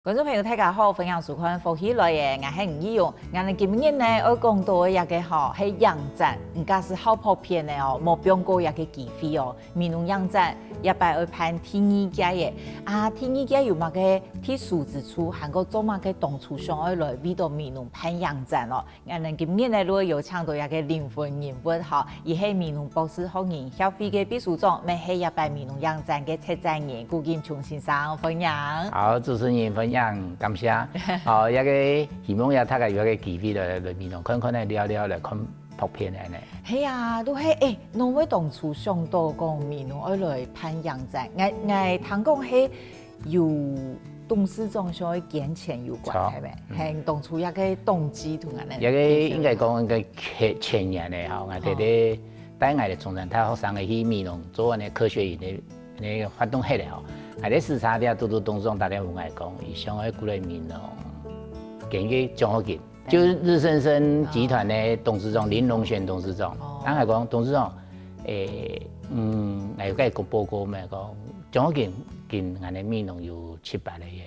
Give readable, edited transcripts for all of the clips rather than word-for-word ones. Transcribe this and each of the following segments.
觀眾朋友大家好，分享收看福喜來嘅，我係吳依蓉。我哋今日呢要講到一個吼係養蠶，唔家是好普遍嘅哦，冇變過一個機會哦。民農養蠶一般要攀第二屆嘅，第二屆有乜個特殊之處？韓國做乜個當初上要來為到民農攀養蠶哦？我哋今日呢如果有請到一個靈魂人物吼，伊係民農保護學人協會嘅秘書長，咪係一般民農養蠶嘅策展人顧金瓊先生分享。好，主持人分享。感謝，哦，一個希望也大家有一個機會來民農看看來聊聊來看圖片嘅呢。係啊，都係誒，兩位當初想到講民農要來攀養蠶，我聽講係有董事長想要捐錢有關係咪？係當初一個動機同安尼。一個應該講一個前年嘅吼，我哋啲帶我哋從人睇學生去民農做呢科學園嘅活動起來吼。喺啲視察啲都董事長打電話講，伊想要鼓勵民農，給個獎學金，就是日升生集團的董事長林龍軒董事長，咱係講董事長，我有個報告咩講，獎學金我哋民農有700個嘢，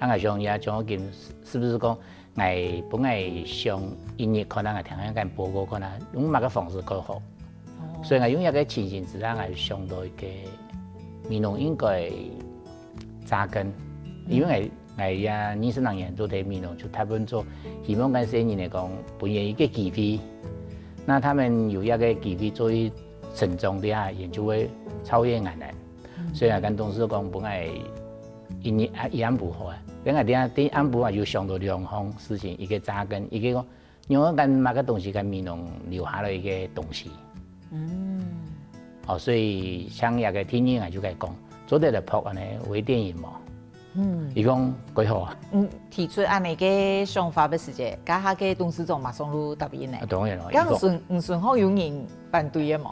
咱係想嘢獎學金是不是講我本來上一年可能係聽下間報告可能用乜個方式更好，所以我用一個情形之下，我想到一個民農應該扎根，因為20年做啲民農就他們做，希望跟新人嚟講，本有一個機會，那他們有一個機會做成長啲啊，研究會超越我哋。所以我跟董事講，本來一安不好啊，等下啲安不好就想到兩項事情，一個扎根，一個講讓我跟某個東西跟民農留下了一個東西。所以像一個天意我就該講。做啲嚟拍安尼微電影嘛，伊講幾好啊。提出安尼個想法嘅時節，家下個董事長馬上都答應咧。當然咯。咁唔順好有人反對嘅嘛？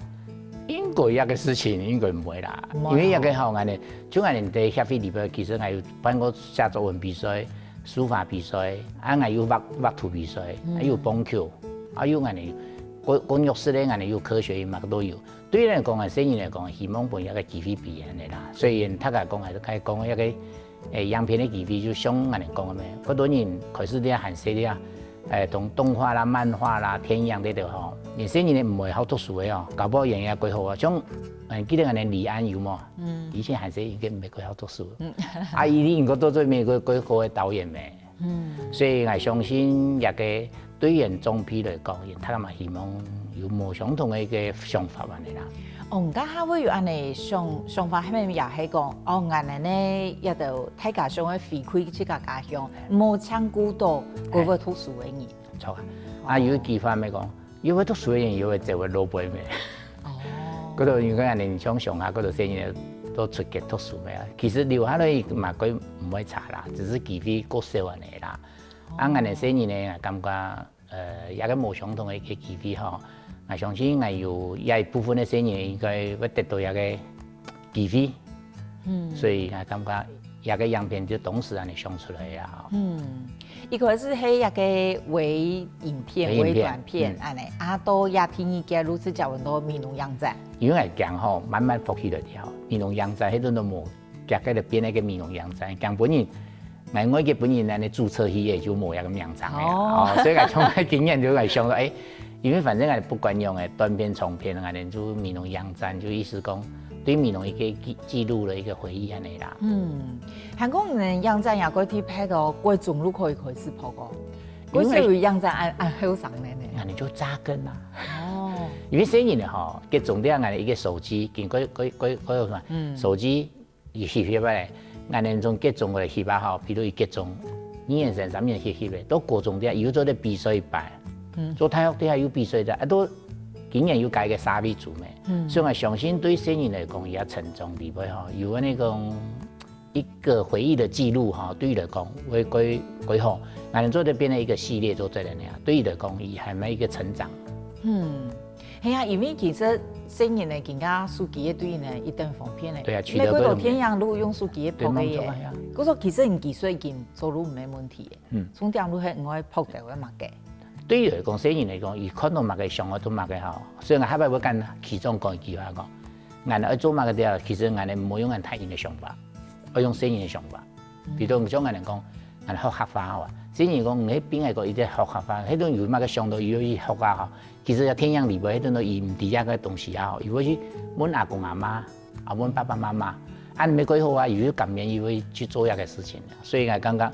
應該一個事情應該唔會啦，因為一個好安尼，就安尼喺協會裏邊，其實係有辦過寫作文比賽、書法比賽，還有畫圖比賽，還有棒球，還有安尼工作室咧，安尼有科學嘛都有。對人嚟講，生意嚟講，希望俾一個機會俾人哋啦。雖然他家講係都係講一個樣片的機會，就像我哋講嘅咩，好多人開始啲學習啲同動畫啦、漫畫啦、天樣啲度吼，而生意咧唔會好讀書嘅哦，搞不好人也幾好啊。像記得我哋李安有嘛，以前學習已經唔係幾好讀書，伊應該都做咩個幾好嘅導演咩，所以我相信一個對人總體嚟講，他嘛希望有冇相同嘅一個想法安尼啦。而家還會有安尼想法，係咪也係講我哋呢一度大家想要回饋自家家鄉，冇搶古到嗰個讀書嘅人。錯啊！有句話咪講，有個讀書嘅人有個就會老輩咩？嗰度如果人哋想上下嗰度生意都出去讀書咩？其實留下來嘛，佢唔會差啦，只是機會過少安尼啦。我哋生意呢，感覺一個冇相同嘅一個機會嗬。我相信我有一部分的生意應該會得到一個機會，所以我感覺一個樣片就當時讓你想出來啦。一個是係一個微影片、微短片，安尼到也天意嘅如此講到民農養蠶。因為講吼，慢慢復起來了，民農養蠶迄陣都冇，夾個就變一個民農養蠶。講本人，我嘅本人呢，你註冊起也就冇一個養蠶嘅，所以我從個經驗就係想到因為反正我哋不管用誒短片、長片，我哋就民農養蠶，就意思講對民農一個記錄了一個回憶安尼啦。韓國人養蠶也可以拍到各種都可以開始拍個，嗰時候養蠶按好上咧呢。我哋就扎根啦。因為生意咧吼，佢重點我哋一個手機，見嗰個什麼手機一翕翕嚟，我哋從各種嘅翕啊吼，譬如各種2年生、3年翕翕嚟，都各種啲有做啲比賽擺。做體育底下有比賽的，都竟然有改個沙比組咩？所以我相信對生意嚟講也沉重地位哈，有那種一個回憶的記錄哈，對於嚟講會幾好。我哋做得變成一個系列做這樣，對於嚟講也係咪一個成長？係啊，因為其實生意呢，更加手機一堆呢，一定方便咧。對啊，你嗰度天樣路用手機拍嘅嘢，嗰個其實你技術已經做到唔係問題嘅。從電路係我拍到嘅物嘅。對於嚟講，生意嚟講，伊看到物嘅上，我都物嘅好。所以我後擺會跟其中講一句話講，我哋做物嘅啲啊，其實我哋唔好用人太人嘅想法，我用生意嘅想法。比如講，我哋講，安尼複合化吼。雖然講迄邊個伊在複合化，迄種有嘛個上到伊去複合吼，其實天養裡邊迄種都伊唔知影個東西啊，伊會去問阿公阿媽，問爸爸媽媽，按沒幾好啊，伊會感勉，伊會去做遐個事情。所以我感覺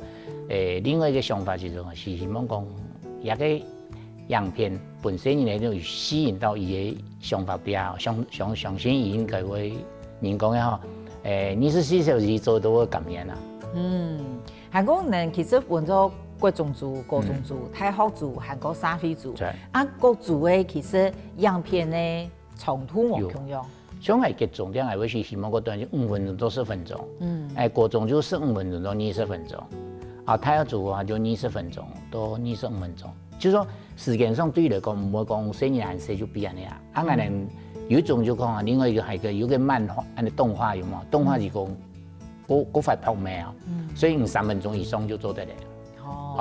另外一個想法就是希望講遐個樣片本身呢就吸引到伊個想法底下，相信伊應該會人講嘅吼，24小時做到個感勉啊。韓國人其實分咗國中族、高中族、泰福族、韓國沙菲族，各族嘅其實樣片呢衝突冇同樣。上海嘅重點係會是希望嗰段就5分鐘到10分鐘，國中就15分鐘到20分鐘，泰福族嘅話就20分鐘到25分鐘。就是說時間上對嚟講唔會講細年細就變嘅啊。我哋有一種就講啊，另外一個係個有個漫畫，安尼動畫有冇？動畫是講嗰塊泡面啊，所以3分鐘以上就做得嚟。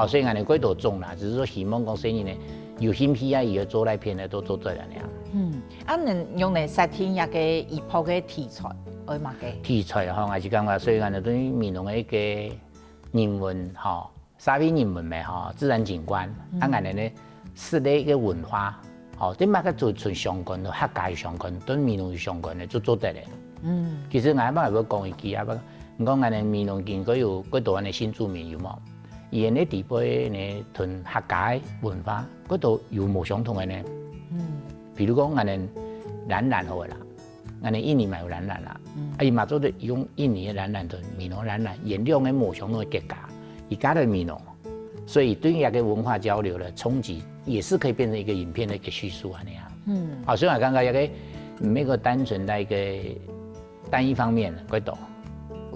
所以我哋幾多種啦，只是說希望講細年呢有興趣啊，伊個做來片呢都做得嚟啊。能用嚟設定一個依鋪嘅題材，愛乜嘅？題材吼，我是講話，所以我哋對闽南嘅一個人文吼。沙皮人文咪吼，自然景觀，我哋呢室內嘅文化，吼，啲乜嘅做純相關，客家相關，跟閩南相關嘅做得嚟。其實我啱啱要講一句啊，唔講我哋閩南見過有幾多嘅新住民有冇？伊嘅呢地輩呢同客家文化嗰度有冇相同嘅呢？譬如講我哋蘭蘭好嘅啦，我哋印尼咪有蘭蘭啦，伊嘛做得用印尼嘅蘭蘭同閩南蘭蘭，原料嘅冇相同嘅結構。以加了閩南，所以對於一個文化交流的衝擊，也是可以變成一個影片的一個敘述啊那樣。所以我剛剛一個沒個單純的一個單一方面的，幾多。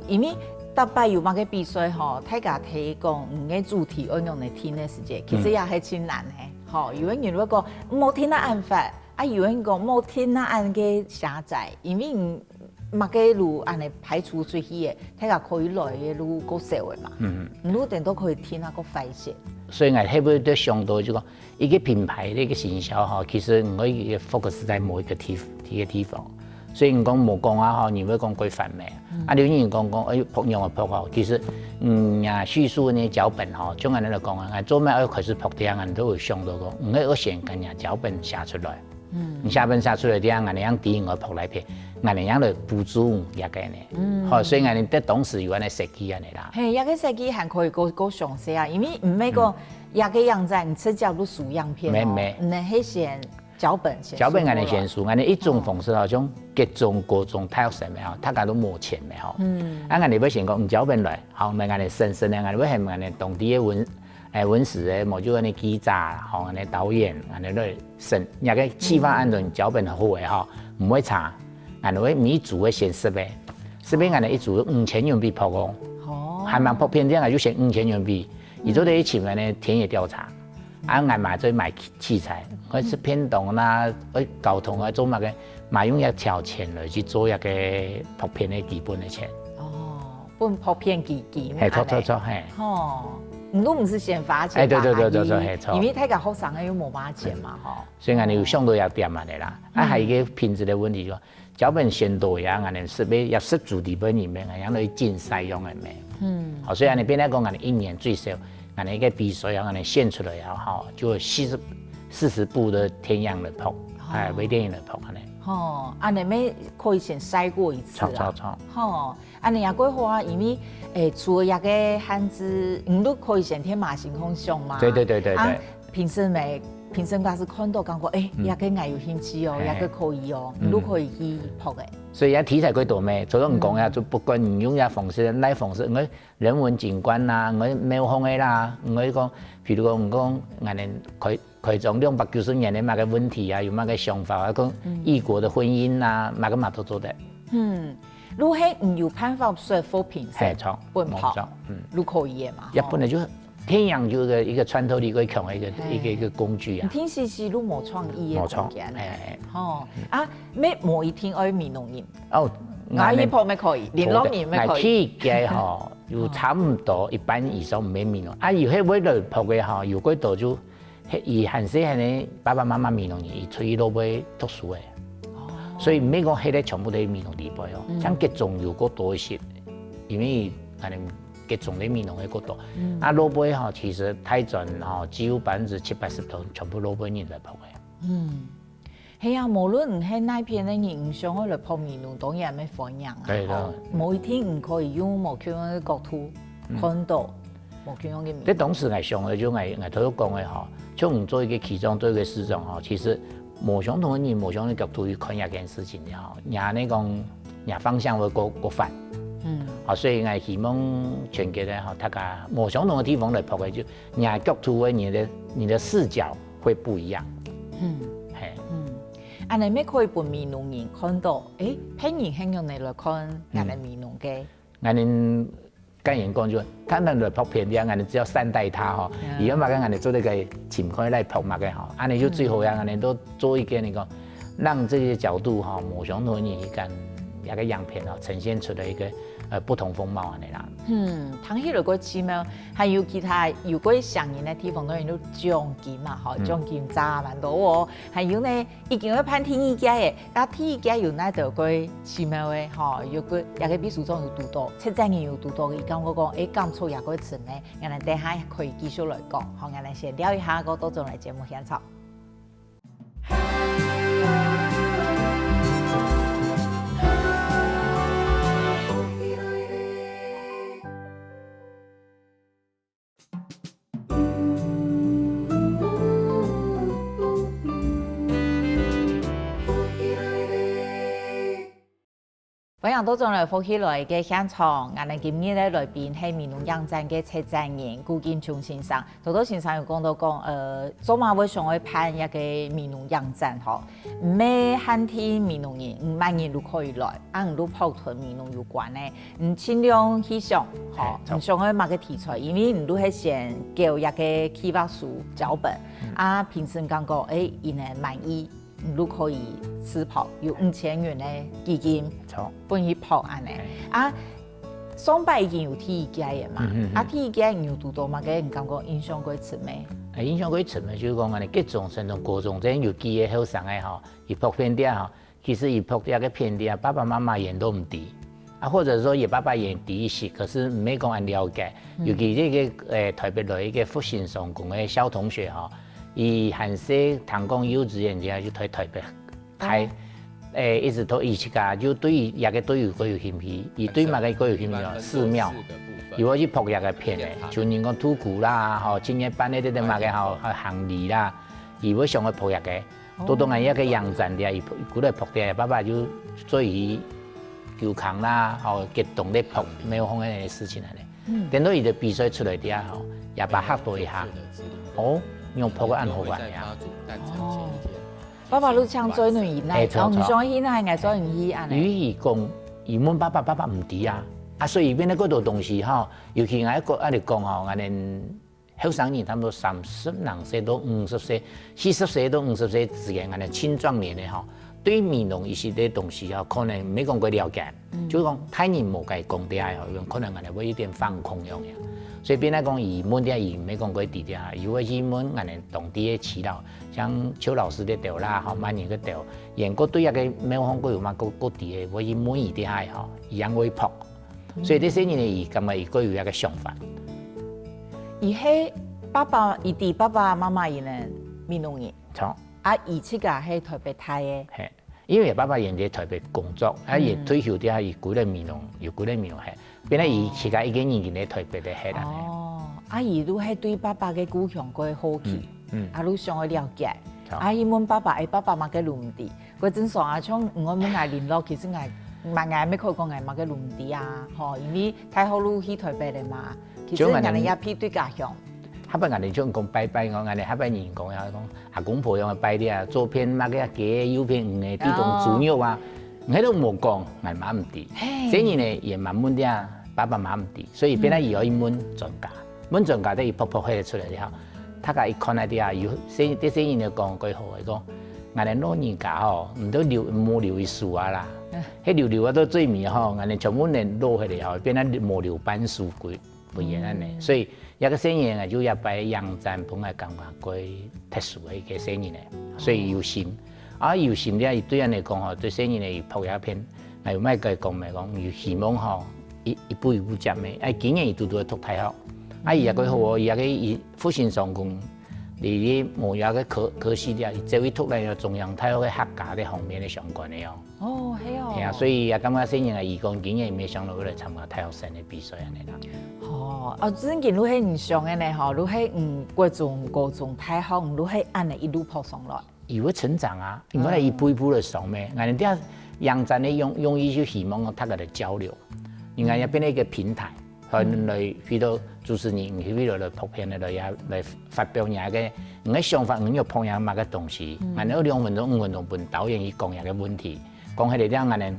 因為大擺有乜個比賽吼，大家提供個主題應用來聽的時間，其實也係真難的。吼，有人如果講冇聽那按法，有人講冇聽那按個下載，因為乜個路安尼排除出去嘅，大家可以來嘅路夠少嘅嘛。路點都可以聽那個快些。所以我係會都想到就講一個品牌的一個營銷哈，其實唔可以 focus 在某一個地方。所以你講冇講啊，你會講規範咩？有人講撲樣嘅撲吼，其實敘述呢腳本吼，將安尼嚟講啊，做咩要開始撲啲啊？都會想到講，唔係我先跟人腳本寫出來。你下本寫出來啲啊，我哋樣電影我撲來片。我哋樣嚟補足一個呢，所以我哋得當時有安尼設計安尼啦。係，一個設計還可以個詳細啊，因為唔係個一個樣子，你直接錄數樣片哦，你係先腳本先。腳本我哋先數，我哋一種方式好像各種各種太學生咪吼，大家都冇錢咪吼。我哋要先講腳本來，好，我哋深深咧，我哋要係我哋當地嘅文史嘅，冇就嗰啲記者，好，我哋導演，我哋都深，一個企劃按照腳本好嘅吼，唔會差。俺哋每組會先10倍俺哋一組5000元幣曝光，還蠻普遍啲，就先5000元幣。而做啲前面呢田野調查，俺買再買器材，或是偏動啦，交通啊做乜嘅，買用一條錢來去做一個普遍嘅基本嘅錢。本普遍基金。係錯係。都唔是先發錢，對，因為大家學生又冇乜錢嘛，所以我哋要想到一點嚟啦。係一個品質的問題，腳本先到呀，我哋設備要10組底本裡面，我哋競賽用嘅咩？所以我哋變嚟講，我哋1年最少，我哋一個比賽，我哋獻出來也好，就40部的天樣的鋪，微電影的鋪，安尼咩可以先篩過一次啊。安尼也幾好啊，因為除了一個漢字，你都可以先天馬行空想嘛。對。評審家是看到講過，一個我有興趣哦，一個可以哦，你都可以去拍的。所以題材幾多咩？除咗唔講呀，就不管你用呀方式，哪方式，我人文景觀啦，我廟風的啦，我講，譬如講唔講，我哋開創290年的乜個問題啊，有乜個想法啊，講異國的婚姻啊，乜個乜都做得。如果唔有辦法說服評審，本跑，如可以的嘛？一般嚟就天樣就一個穿透力最強的一個工具啊。聽時時都冇創意嘅空間咧。咩冇一天愛閩南人？我一鋪咩可以？連老年咩可以？嘅吼，有差唔多一半以上唔係閩南。有些為了鋪嘅吼，有幾多就以很細漢嘅爸爸媽媽閩南人，伊出去都會讀書嘅。所以唔係講迄個全部都係閩南地輩哦，像各種有個多些，因為我哋給種類米農的角度。啊，蘿蔔吼，其實台전吼幾乎70%-80%都全部蘿蔔人來泡的。係啊，無論係哪片的人，唔想去來泡米農，當然係咩歡迎啊。對的。某一天唔可以用無缺樣嘅角度看到無缺樣嘅米。這當時我想的就我頭先講的吼，從做一個其中做一個市場吼，其實無相同的人，無相同的角度去看一件事情的吼，伢那講伢方向會過反。好，所以我希望全國的吼，大家無相同的地方來泡的，就伢角度的你的視角會不一樣。安尼咩可以俾米農人看到？誒，譬如向人來看人哋米農嘅。我哋跟人講就，他們來泡片啲，我哋只要善待他吼。而家嘛，我哋做呢個前開來泡嘛嘅吼，安尼就最好呀，我哋都做一個那個，讓這些角度哈，無相同嘅一個樣片哦，呈現出來一個不同風貌嘅啦。ทั้งที่เราก็ชิม還有其他如果上癮嘅地方當然都獎金嘛，吼，獎金揸蠻多喎。還有呢，已經要判天意家嘅，但天意家有那就個ชิม嘅，吼，有個也個比書中有讀到，七仔年有讀到，伊講我講，講錯也個詞呢，我哋等下可以繼續來講，好，我哋先聊一下個多種來節目現場。歡迎多種來福起來嘅現場，我哋今日咧來賓係米農養莢嘅策展人顧建雄先生。多先生有講到講，做馬會想去辦一個米農養莢嗬，唔咩限天米農人，唔萬人都可以來，唔都泡同米農有關嘅，唔盡量去想，嗬，唔想去買個題材，因為唔都係先交一個計劃書腳本，評審講過，伊呢滿意。都可以試泡，有5000元的基金，本去泡安尼。上擺已經有第一屆嘅嘛，第一屆有讀到嘛？個人感覺印象幾深咩？印象幾深嘅就是講，我哋各種甚至高中真有機會後生嘅吼，伊泡片啲吼，其實伊泡啲個片啲爸爸媽媽演都唔低，或者說伊爸爸演低一些，可是唔係講很了解。尤其呢個台北來一個復興商工嘅小同學吼。伊韓式唐宮幼稚園之後就推台北開，一直到伊自家就對於也個對於個有興趣，伊對嘛個個有興趣哦，寺廟，伊會去拍也個片誒，像人講土庫啦，吼，今年辦的啲嘛個吼行禮啦，伊會上去拍也個，都當然一個養莢啲，伊過來拍啲，爸爸就做伊球場啦，吼，激動咧拍，沒有風嘅事情嚟，等到伊的比賽出來啲啊，吼，也把黑到一下，哦。用泡個暗好玩呀！哦，爸爸都唱追女兒奶，我唔想去那係追女兒安尼。與講，伊問爸爸唔知啊，所以變咧嗰度東西吼，尤其我一個嚟講吼，我哋後生人，差唔多30歲到50歲，40歲到50歲之間，我哋青壯年嘅吼，對米農一些啲東西吼，可能唔係講過了解，就是講太人冇計講啲啊，可能我哋會有點放空樣樣。所以變來講，伊問啲伊沒講過地點啊，伊會去問我哋當地嘅耆老，像邱老師的調啦，吼，萬年嘅調，然後對一個沒有講過有嘛個地嘅，會去問伊啲係吼，伊樣會泡，所以啲些年伊咁啊，伊個有一個想法。伊係爸爸，伊啲爸爸媽媽伊呢米農人，錯，伊自家係台北待嘅，係，因為爸爸現在台北工作，伊退休啲伊過來米農，又過來米農係。變咧，伊自家已經年咧台北咧係啦。哦，伊都係對爸爸嘅故鄉個好奇，都想去了解。伊問爸爸，爸爸嘛嘅路唔地，佢正常像我們嗌聯絡，其實嗌咩可以講嗌嘛嘅路唔地啊，嗬，因為太好路去台北咧嘛，其實人哋一批對家鄉。下擺人哋將講拜拜我，人哋下擺人講呀講阿公婆樣嘅拜啲啊，左邊嘛嘅雞，右邊魚嘅啲種豬肉啊。喺度冇講，係媽唔啲，所以呢也蠻悶啲啊，爸爸媽唔啲，所以變咧伊可以問專家，問專家都伊撲撲起出來之後，大家一看下啲啊，有啲生人就講句好嘅講，我哋老人家吼，唔都冇留一樹啊啦，迄留啊到最尾吼，我哋全部人落去嚟後，變咧冇留班樹歸不然安尼，所以一個生人啊就一擺養莢本來感覺佢特殊嘅一個生人咧，所以有心。有心啲，伊對人嚟講吼，對生意嚟泡一片，又咩計講咪講，又希望吼，一步一步接的，經驗伊拄拄會讀大學，伊也個好，伊也個伊復興商工，離某一個科系的，這位讀來中央大學的客家的方面的相關的哦。哦，係哦。係啊，所以也感覺細人嘅義工經驗，沒想到會來參加大學生的比賽安尼啦。哦，真見你係唔上嘅呢？吼，你係國中、高中、大學，你係按呢一路跑上來。伊會成長啊，因為一步一步的上咩，俺哋啲陽站的用意就希望大家的交流，應該也變成一個平台，可能來去到主持人去到來普遍的來發表人嘅，你嘅想法，你要碰樣乜嘅東西，俺哋2分鐘、5分鐘本導演去講樣嘅問題，講起嚟啲俺哋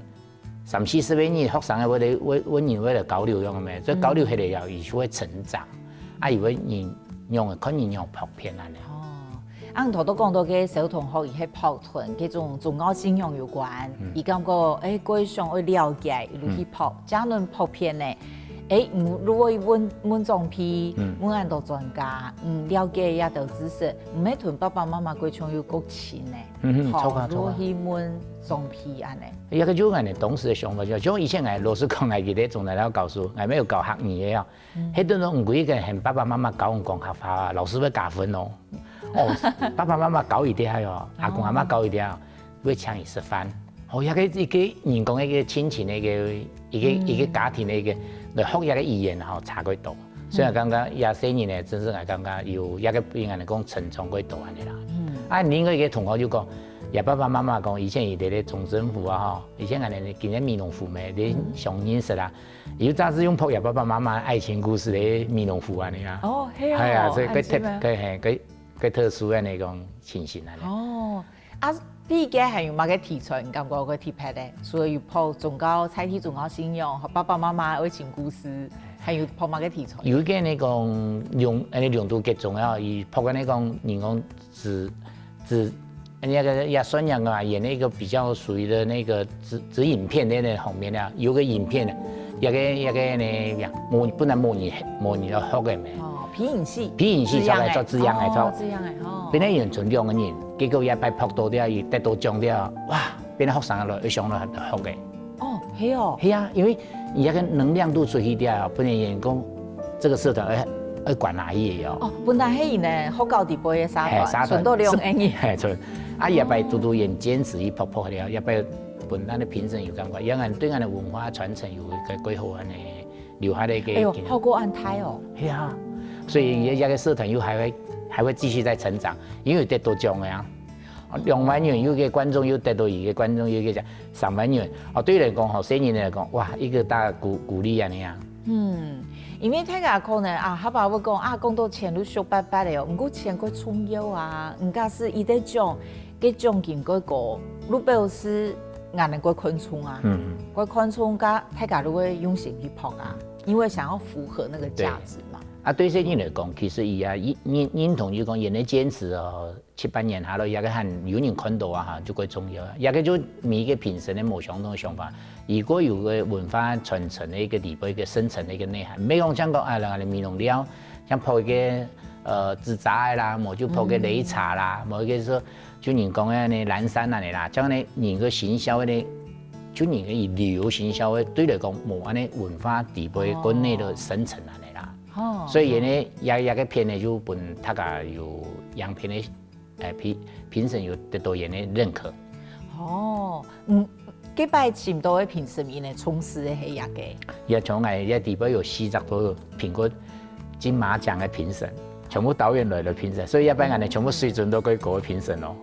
30-40年學生嘅為人為了交流樣嘅咩，所以交流起嚟又就會成長，以為人用嘅可能用普遍安尼。啱頭都講到嘅小同學，伊係跑團，嗰種宗教信仰有關，伊感覺佢想去了解，一路去跑，假論跑偏呢，如果問狀批，問很多專家，了解也都知識，唔係同爸爸媽媽佢想要國錢呢，好，如果去問狀批安尼。一個就係當時嘅想法，就像以前老師講嘅，佢哋仲嚟了教書，係沒有教學嘢啊，迄陣都唔貴嘅，係爸爸媽媽教我講客話啊，老師會加分哦。爸爸媽媽教一點喲，阿公阿媽教一點，會請伊食飯。一個人工一個親情一個家庭一個來學一個語言差幾多。所以我感覺廿4年咧，真是我感覺有一個比人哋講成長幾多安尼啦。另外一個同學就講，爸爸媽媽講，以前伊哋咧總政府啊，以前我哋見啲閩農婦咩，你上認識啦。有雜誌用拍爸爸媽媽愛情故事嘅閩農婦安尼啦。哦，係啊。係啊，所以佢特殊嘅那種情形啊。哦，第一個係用乜嘅題材？你感覺個題材咧，除了有拍宗教、彩體宗教信仰和爸爸媽媽愛情故事，還有拍乜嘅題材？有一個那種兩度結重啊，伊拍個那種人講那個也算樣啊，演那個比較屬於的那個指影片的那後面啊，有個影片啊，一個呢本來模擬咗學嘅咩？皮影戲出來做字樣嚟做，變咗人從兩個人，結果一擺拍到啲，伊得到獎啲，哇！變咗學生來上來學嘅。哦，係哦。係啊，因為伊個能量度出去啲，本來人講這個社團要管哪一嘢哦。本來係呢學校地杯嘅社團，純到兩個人。係純，一擺嘟人堅持去拍拍了，一擺本咱的評審有感覺，因為對咱的文化傳承有個幾好安尼留下嚟嘅。哎呦，好過安泰哦。係啊。所以一個社團又還會繼續在成長，因為得到獎嘅啊，2萬元有個觀眾又得到一個觀眾有個獎3萬元，對嚟講，細人嚟講，哇，一個大鼓勵啊你啊。因為大家可能他爸會講講到錢都少白白的哦，唔過錢佢重要啊，唔假使伊得獎，佢獎金佢高，你表示硬係佢寬鬆啊，佢寬鬆加大家都會用心去拍啊，因為想要符合那個價值嘛。對細人來講，其實伊啊認同就講，人哋堅持哦7-8年下來，也個很有人看到啊，就幾重要。也個就每一個評審的冇相同的想法。如果有個文化傳承的一個裡邊一個深層的一個內涵，沒講像講啊，人哋閩農料，像泡一個紙紮啦，冇就泡個擂茶啦，冇一個說就人講嘅呢藍山啊你啦，將呢人個行銷呢，就人個以旅遊行銷的對來講冇安尼文化裡邊個內的深層啊。所以呢，也個片呢就本大家有樣片的評審有得到人的認可。幾擺前度嘅評審員呢，從事嘅係一個。也從來也裡邊有40多評過金馬獎嘅評審，全部導演來的評審，所以一般人呢全部水準都幾高嘅評審咯。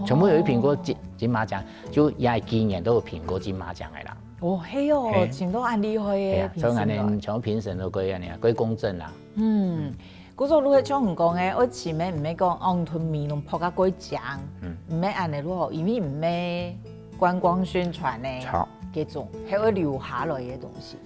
全部有評過金馬獎，就也今年都有評過金馬獎嘅啦。係哦，全都很厲害嘅評審。所以我哋全部評審都幾樣呢，幾公正啦。嗰種如果像唔講嘅，我前面唔係講按屯面弄拍個幾獎，唔係按嚟咯，因為唔係觀光宣傳咧，嗰種係會留下來嘅東西。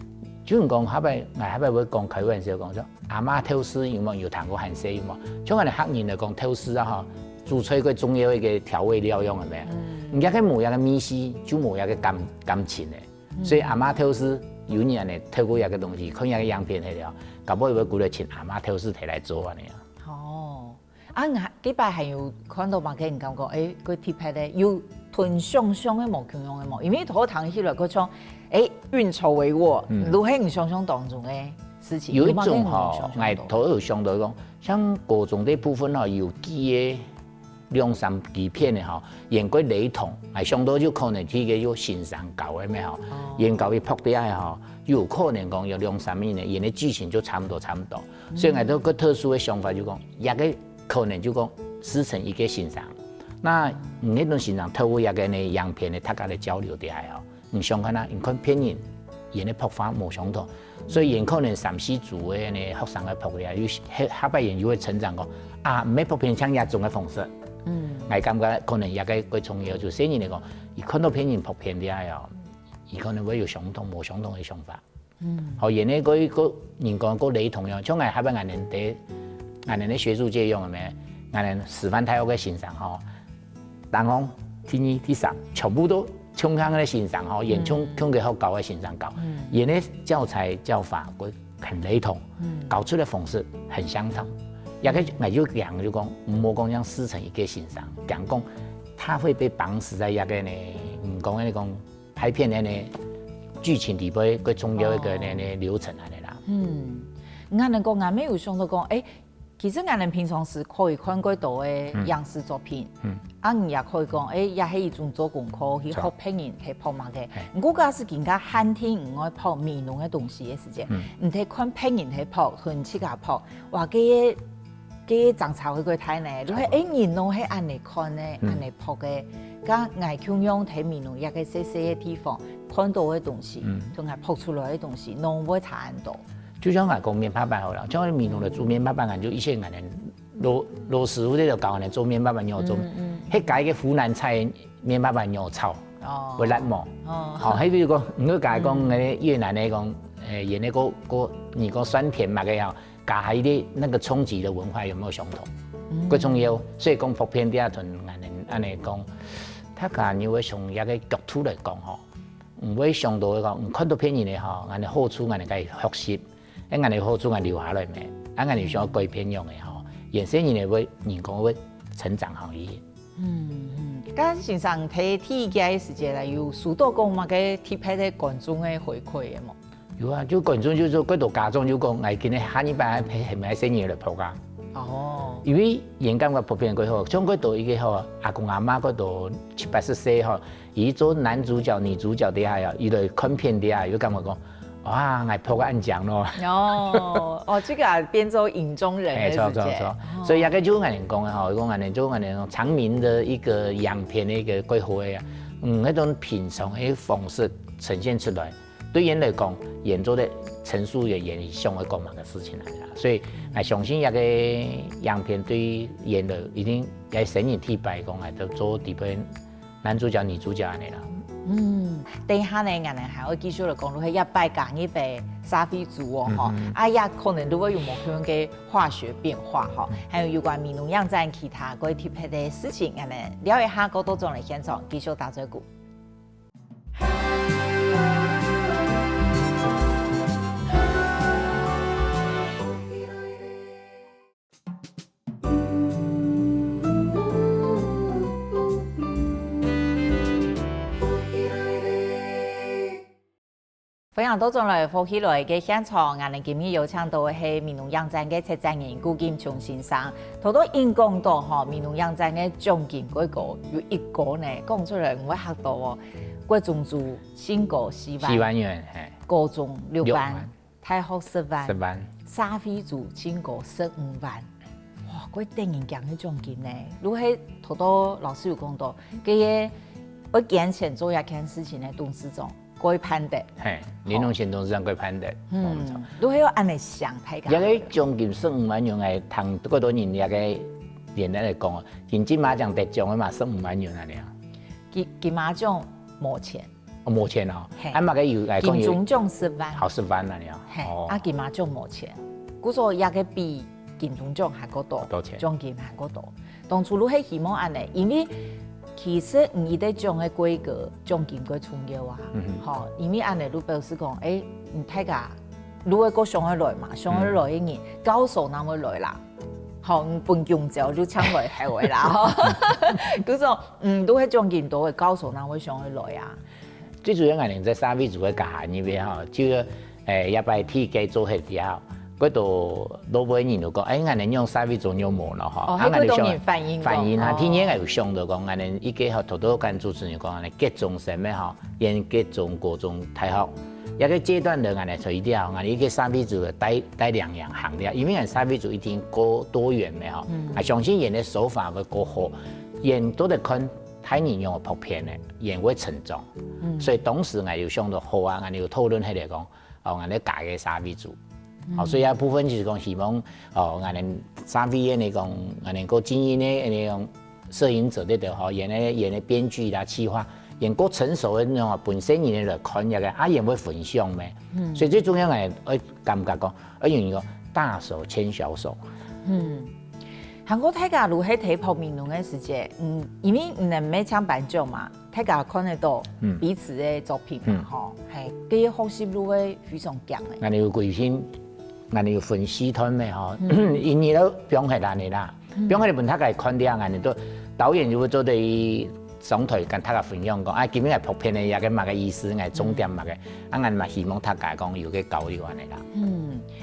就唔講後邊，我後邊會講開玩笑講咗，阿媽偷師有冇有談過韓式有冇？像我哋客人嚟講偷師啊嗬，煮出一個重要一個調味料用係咪？而家佢冇一個米絲，就冇一個感情咧。所以阿媽偷師有人呢透過一個東西，看一個樣片嚟了，搞不好會過來請阿媽偷師提來做啊你啊。幾擺還有看到嘛？給人講講，佢貼拍咧有吞上上的毛強樣的毛，因為頭躺起來佢講，運籌帷幄，如何唔想象當中的事情。有一種哈，我頭有想到講，像高中的部分哈，有幾個2-3支片的哈，演過雷同，係想到就可能去個有欣賞搞的咩哈，研究去撲底下哈，有可能講有2-3年的演的劇情就差不多，所以我都個特殊的想法就講，一個可能就講師承一個欣賞，那那種欣賞透過一個呢樣片的大家的交流底下哈，你想看啦，你看片人演的撲法冇相同。所以，可能3-4組的呢學生嘅撲咧，有下擺研究會成長講啊，唔係撲片像一種嘅方式。我感覺可能一個最重要就雖然嚟講，伊看到片人撲片啲啊，伊可能會有相同冇相同嘅想法。好，然呢個人講個雷同樣，像我下擺俺哋學術界用嘅咩，俺哋師範大學嘅欣賞吼，當行第2、第3全部都。衝向的欣賞哈，演衝給好高的欣賞高，演的教材教法會很雷同，搞出的方式很相同。也個我就講就講，唔好講像師承一個欣賞，講講他會被綁死在一個呢，唔講那講拍片的呢劇情裡邊個重要一個呢流程嚟啦。我哋講我沒有想到講，其實我哋平常時可以看過多的影視作品，你也可以講，也係一種做功課去學片人去拍嘛嘅。我假是更加限聽唔愛拍美濃嘅東西嘅時間，唔睇看片人去拍，同自家拍，話嘅長潮去佢睇呢，如果美濃係按嚟看呢，按嚟拍嘅，咁愛強樣睇美濃一個細細嘅地方，看到嘅東西，同埋拍出來嘅東西，濃會差很多。就像我講麵包板好了，像我美濃的做麵包板，俺就一些人羅師傅在度教我哋做麵包板要做，迄改個湖南菜麵包板要炒，會辣毛。好，迄比如講，唔好講講嗰越南的講，演那個你講酸甜嘛個樣，加下啲那個衝擊的文化有沒有相同？最重要，所以講普遍啲啊，同按嚟講，他講你會從一個角度來講吼，唔會想到講，唔看到片人嘅吼，俺哋好處俺哋該學習。俺哋好處俺留下來咩？俺哋想改變用嘅吼，衍生人哋會人工會成長行業。剛先生睇第幾個時間啦？有數到講嘛？個貼拍啲觀眾嘅回饋嘅冇？有啊，就觀眾就說嗰度家長就講，我今日下一班係咪生意嚟拍噶？因為演感覺普遍佢好，像嗰度一個吼阿公阿媽嗰度70-80歲吼，伊做男主角、女主角底下呀，伊來看片底下，又感覺講。哇，我拍個暗獎咯！這個啊，變做影中人的世界。所以一個就我哋講嘅吼，講我哋做我哋長明的一個樣片的一個規劃啊，那種品嘗的方式呈現出來，對人來講，演做的陳述嘅演上會講嘛嘅事情嚟啦。所以我相信一個樣片對演的一定要深入體白講啊，就做底邊男主角、女主角嚟啦。等下呢，我哋還會繼續嚟講，如果一擺講一擺沙菲族哦，也可能都會有某樣嘅化學變化哈，還有有關美濃樣站其他嗰啲貼拍嘅事情，我哋了解下，嗰度仲嚟現場繼續打嘴鼓。歡迎到眾來歡喜來嘅現場，我哋今日邀請到嘅係美濃樣站嘅策展人顧金松先生。頭都應講到吼，美濃樣站嘅獎金嗰個有一個呢，講出來唔會嚇到哦。國中組新高4萬元，高中6萬，大學10萬，沙菲組新高15萬。哇，嗰電影獎嘅獎金呢？如果係頭都老師有講到，嘅我揀錢做一件事情呢，董事長。過判的，美濃縣董事長過判的，如果要按嚟想，睇下。一個獎金15萬元係同嗰多年一個年代嚟講啊，金馬獎得獎嘅嘛15萬元啊你啊。金馬獎冇錢，冇錢哦。啱啱嘅有嚟講有。金鐘獎10萬，好10萬啊你啊。啊金馬獎冇錢，故所一個比金鐘獎還個多，獎金還個多。當初如果希望按嚟，因為。其實你得獎嘅規格，獎金過重要啊，好，因為按嚟都表示講，你睇下，如果個上去來嘛，上去來嘅人，高手那麼來啦，好，本強者就搶來海外啦吼。嗰種都會將更多會告訴人會上去來啊。最主要係在沙尾族嘅家下呢邊吼，就一擺天氣做起之後，嗰度老輩人就講，我哋用沙尾族牛毛咯吼。哦，嗰當然反映啊，天氣係有上到講，我哋依家頭多間主持人講，我哋各種什麼吼，沿各種各種大學。一個階段的，我哋除掉，我哋一個沙尾族嘅帶兩樣行的，因為我哋沙尾族一定過多元嘅吼，啊，相信演的手法會過好，演都得看太年用嘅拍片咧，演會成長，所以當時我哋要上到好啊，我哋要討論起嚟講，哦，我哋改嘅沙尾族，哦，所以有部分就是講希望，哦，我哋沙尾嘅你講，我哋個經驗咧，你講攝影者咧就好，演的編劇啦、企劃。演過成熟的那種本身人來看一個，啊也會分享咩，所以最重要係我感覺講，我用一個大手牽小手。韓國大家如喺睇泡面龍嘅時節，因為唔能每搶頒獎嘛，大家看得到彼此嘅作品嘛，吼，係佢學習都會非常強嘅。我哋要貴先，我哋要分析團咩吼，因為都表現難嘅啦，表現你本他嘅看啲啊，我哋都導演就會做對。上台跟大家分享講，啊，今日係拍片嘅，有個乜嘅意思，係重點乜嘅，啊，我咪希望大家講有個交流安尼啦。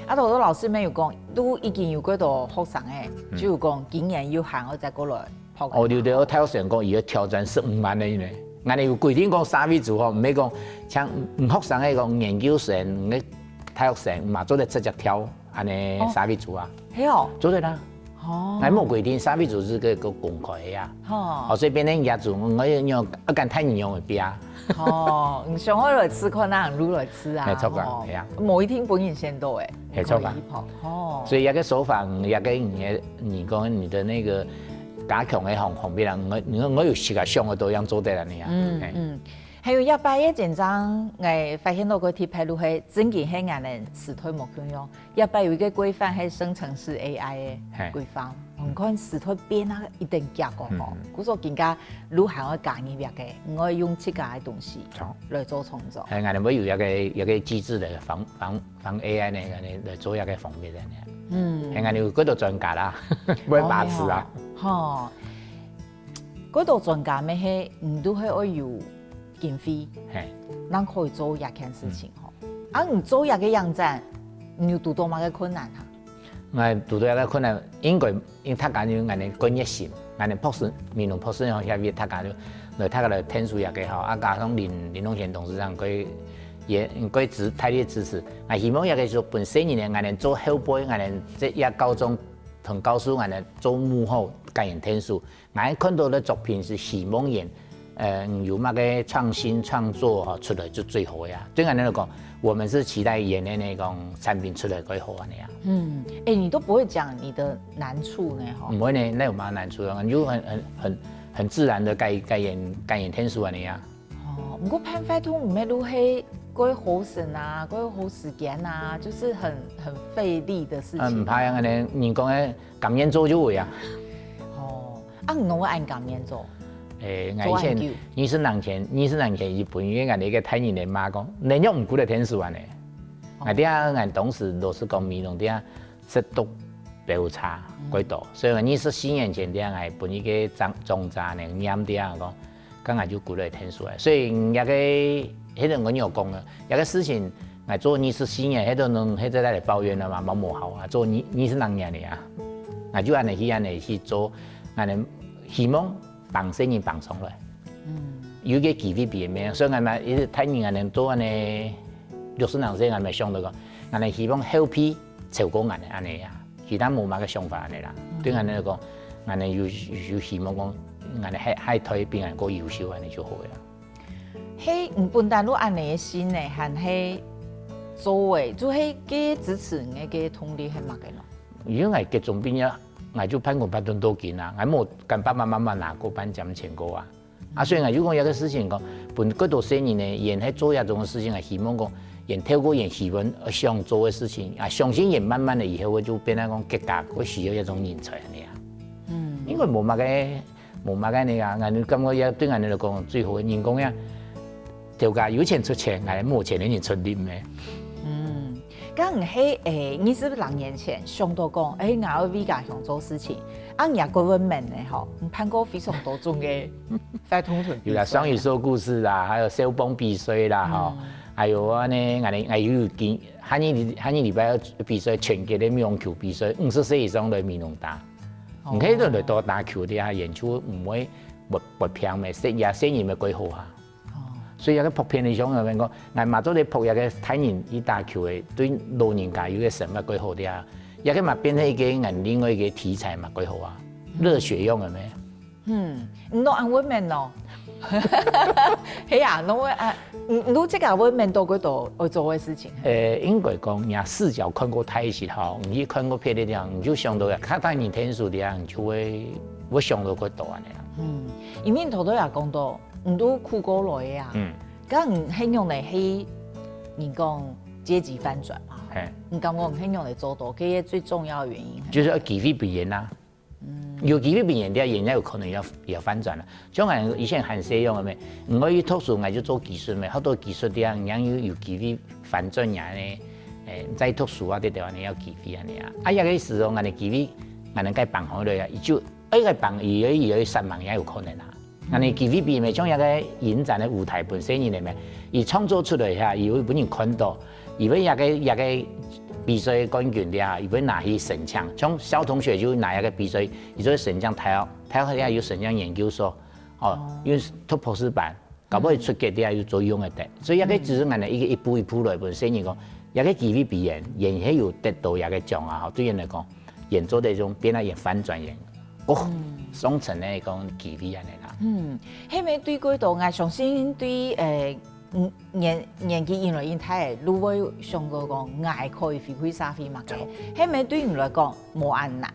啊，好多老師們有講，都已經有幾多學生嘅，就講經驗有限，我再過來拍。我哋有睇學生講，要挑戰15萬嘅呢，我哋有規定講沙尾族吼，唔係講像學生嘅講研究生，你睇學生嘛做得直接挑，安尼沙尾族啊，係哦，做得啦。哦，我冇規定沙尾族是個公開呀。哦，所以變成亞族，我用一間太年用嘅邊啊。哦，你上海來吃，可能滷來吃啊。係錯噶，係啊。某一天本人先到誒。係錯噶。哦。所以一個手法，一個你講你的那個加強嘅方面啦，我有時間上嘅都樣做得啦你啊。還有一擺嘅緊張，我發現到個貼牌路係真嘅係俺哋時代冇咁樣。一擺有一個規範係生成式 AI 嘅規範，唔看時代變啊，一定夾個嗬。嗰個更加路行我揀呢邊嘅，我用自家嘅東西來做創作。係俺哋會有一個機制嚟防 AI 呢個嚟做一個防備嘅。係俺哋嗰度專家啦，會把持啊。嗬，嗰度專家咩係唔都係愛有。經費，咱可以做一件事情吼。啊，你做一個樣展，你有遇到乜個困難哈？我遇到一個困難，因為他講就俺哋專業性，俺哋博士、面農博士樣下邊，他講就來他個來天數也幾好，啊加上林東賢董事長佢也佢大力支持，我希望也個說本身呢，俺哋做後輩，俺哋即一高中同教書，俺哋做幕後感染天數，俺看到的作品是希望演。有乜嘅創新創作出來就最好呀。對我嚟講，我們是期待演的那種產品出來最好啊那樣。你都不會講你的難處呢？唔會呢，那有乜難處啊？你就很自然的改演天數啊那樣。哦，不過拍快圖唔係都係嗰好神啊，嗰好時間啊，就是很費力的事情。唔怕啊，你講嘅感染做就會啊。哦，唔我按感染做。以前20年日本因為我哋個太年嚟媽講，你又唔顧得天數啊呢？我啲啊，我當時老師講面農啲啊，食毒比較差幾多，所以我24年前啲啊，我本一個種渣呢，驗啲啊講，咁我就顧得天數啊。所以一個迄個我有講啊，一個事情我做24年，迄個能迄個嚟抱怨啦嘛，冇好啊，做22年嚟啊，我就按嚟去做，我哋希望。幫生意幫上來，有個機會變咩？所以我咪一太年人做安尼60年歲，我咪想到講，我哋希望後批超過我哋安尼啊，其他冇乜個想法安尼啦。對我哋嚟講，我哋有希望講，我哋係推比人個優秀安尼就好啦。嘿，唔單單都安尼嘅心咧，還係做誒，做係幾支持嘅幾通力係乜嘅咯？如果係各種變呀。我就判過8噸多件啦，我冇跟爸爸媽媽拿過頒獎錢過啊。所以我如果有個事情講，本嗰度生年呢，演喺做一種事情，係希望講，演透過演戲文而想做嘅事情，啊，相信演慢慢的以後，我就變成講結果，我需要一種人才嚟啊。因為冇乜嘅你啊，我感覺也對我哋嚟講最好嘅人工呀，條價有錢出錢，我冇錢嘅人出力咩？剛喺20年前想到講，我要為家鄉做事情，也government呢吼，辦過非常多種嘅發通屯。有啦，雙語說故事啦，還有小蹦比賽啦，吼，還有我呢，我有見下年禮拜比賽全國的美容球比賽，50歲以上的美容打，唔可以都嚟多打球啲啊，演出唔會不平嘅，聲音咪幾好啊。所以有個普遍嚟講，我講，我嘛做啲普有個睇人去打球嘅，對老人家有個什麼幾好啲啊？有個嘛變成一個人另外一個題材嘛幾好啊，熱血用嘅咩？唔多按 women 咯，係啊，你即個 women 到嗰度會做嘅事情。應該講，人視角看過太時候，你看過別的地方，你就想到呀，看到你天數啲啊，你就會想到嗰度啊你啊。因為頭都也講到。唔都酷過來啊！咁唔希望嚟係人講階級翻轉嘛？唔感覺唔希望嚟做到，這個最重要的原因。就是要機會表現啦。有機會表現啲，人家有可能要翻轉啦。像我以前很細用嘅咩，唔可以讀書，我就做技術咩，好多技術啲人家有機會翻轉呀咧。再讀書啊啲地方你要機會啊你啊。啊，有個時候我哋機會，我哋該辦好嚟啊，就個辦而實忙也有可能啊。那你 TVB 咪將一個影展的舞台本身嚟咩？而創作出來嚇，有本人看到，如果一個比賽冠軍啲啊，如果拿去省獎，像小同學就拿一個比賽，而做省獎台下有省獎研究所，因為讀博士班，搞不好出國啲啊要做用嘅的，所以一個只是我哋一步一步來本身嚟講，一個 TVB 演係有得到一個獎啊，對人嚟講，演做呢種變咗演反轉演，雙層咧講 TVB 啊嚟啦。係咪對嗰度？我相信對年紀越來越大，如果想過講，我可以發揮沙飛嘛嘅，係咪對你來講冇咁難？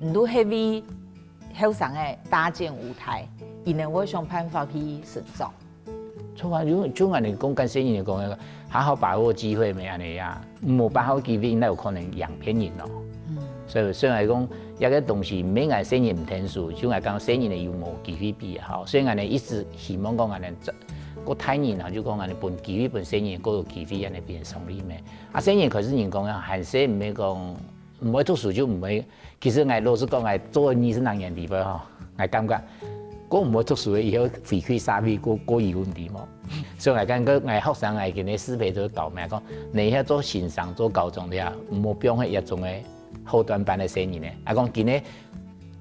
唔都係為後生嘅搭建舞台，然後我想辦法去成長。錯啊！就我哋講跟新人嚟講，好好把握機會咪安尼呀？冇把握機會，那有可能養偏人咯。所以嚟講，一個東西每個新人唔聽數，就係講新人嘅有冇機會比好。所以我哋一直希望講我哋個太年啊，就講我哋本機會本新人嗰個機會，我哋變成裡面。啊，新人可是人講啊，閒時唔係講唔會讀書就唔會。其實我老實講，我做20年地方嗬，我感覺我唔會讀書嘅以後回饋社會個有問題嘛。所以我感覺我學生我見你師輩都教咩講，你喺做線上做高中啲啊，唔好變係一種嘅。後段班的新人咧，啊講今日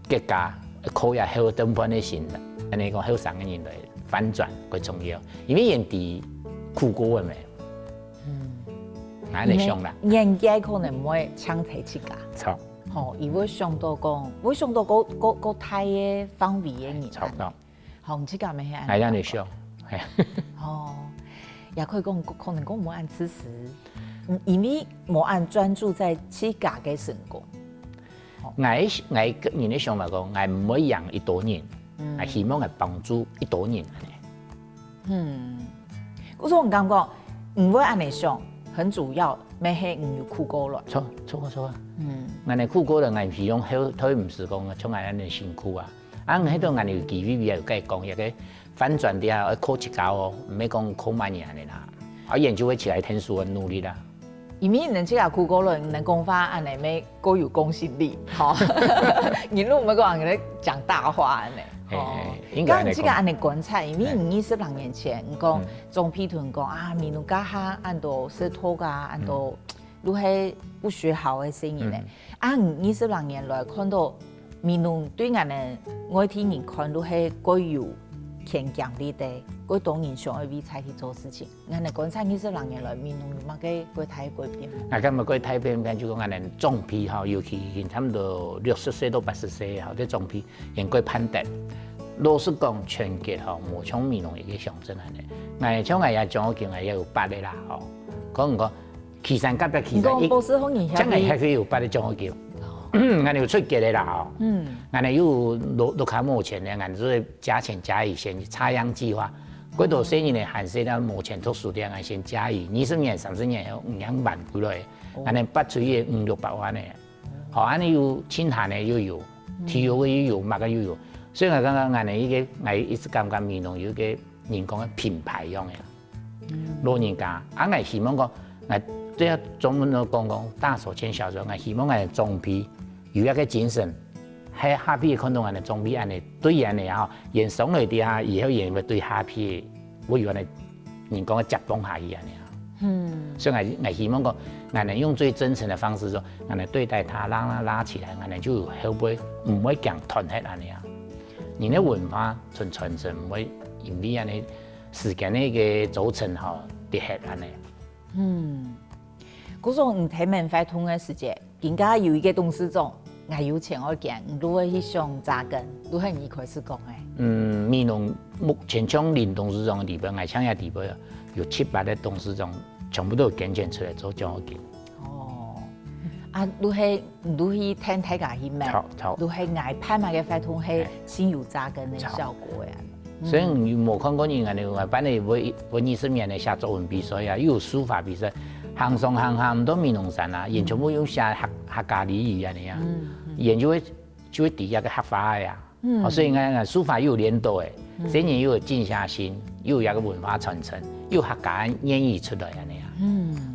結果考也後段班的新人，安尼講後生嘅人來反轉最重要，因為人哋苦過嘅咩，安尼想啦。人家可能唔會搶提起價，錯。吼，而會想到講，會想到個太嘅方面嘅人，錯錯。好，唔知講咩係？係安尼想，係。哦，也可以講，可能講冇按此時。因為冇按專注在自家嘅成功。我個人的想法講，我唔會養一多人，我希望係幫助一多人。嗰種感覺唔會按你想，很主要，咪係唔要苦過咯。錯。我哋苦過了，我希望佢唔是講像我哋辛苦啊。啊，喺度我哋有機會又計講一個反轉啲啊，考一高哦，唔係講考慢嘢嚟啦。我研究會起來聽書，努力啦。因為人家苦過了，能講話安尼咪夠有公信力，好。你如果唔係講人哋講大話安尼，應該咁即個安尼觀察，因為20年前，你講總批屯講啊，民農家下按到石頭噶，按到如係不學好嘅聲音咧。啊，20年來看到民農對我哋外地人看都係夠有偏強力的。我當然想要為才去做事情，我哋觀察20年來，民農有乜嘅國態改變？啊，咁啊，國態變就講我哋種批吼，尤其差唔多60歲到80歲吼，啲種批應該攀得。老實講，全國吼，無像民農一個象徵嚟。我像我也講，我見我也有8個啦，吼。講唔講？岐山甲嘅岐山，真係係佢有8個獎我叫。我哋有出國的啦，吼。我哋有陸卡目前咧，我哋做加錢加以前採樣計劃。嗰度新人咧，韓式咧，目前讀書啲人先加以20年、30年後5萬幾來，我哋不足以500-600萬咧。好，我哋有清談咧又有，體育嘅又有，乜嘅又有。所以我剛剛我哋依個，我一直感覺民農有一個人講嘅品牌樣嘅，老人家，我係希望講，對啊，中文都講大手牽小手，我希望我總比有一個精神，喺下邊看到我哋總比安尼對人哋啊，演鬆落啲下，以後演會對下邊，我以為人講嘅接幫下伊安尼啊。所以我希望講，我哋用最真誠的方式說，我哋對待他，讓他拉起來，我哋就後背唔會講團結安尼啊。你的文化傳承唔會因為安尼時間那個組成吼跌下安尼。嗰種唔睇文化通嘅時節，人家有一個董事長，我有錢我講，如何去想扎根，如何你開始講誒？美濃目前像林董事長嘅地方，我鄉下地方有7、8個董事長，全部都揀選出來做獎學金。如何去聽大家去問，如何挨拍賣嘅活動係先有扎根嘅效果嘅。所以你冇看過人哋話，反正文藝生面嚟寫作文比賽啊，又有書法比賽，行上行下唔到美濃山啊，研全部用寫客家俚語啊，你啊，研就會底下個客家呀。所以我書法又有連導誒，這年又有靜下心，又有一個文化傳承，又客家演繹出來啊，你啊。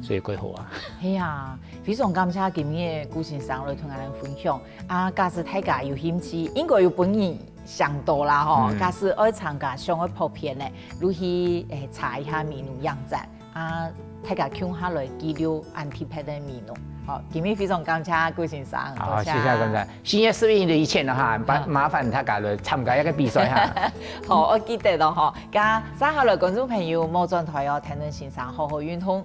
所以幾好啊！係啊，非常感謝今日顧先生來同我哋分享。假使大家有興趣，應該有本人上到啦吼。假使愛參加上愛拍片咧，如去查一下美濃影展大家搶下來記錄安提拍的美濃。好，今日非常感謝顧先生。好，謝謝觀眾。新月視頻的以前的哈，麻煩大家來參加一個比賽哈。好，我記得咯吼。咁接下來觀眾朋友冇轉台哦，聽到先生好好運通。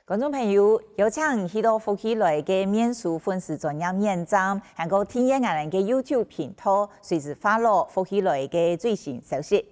觀眾朋友，有請去到福喜來嘅面書粉絲專頁網站，還有訂閱我哋嘅 YouTube 頻道，隨時發落福喜來嘅最新消息。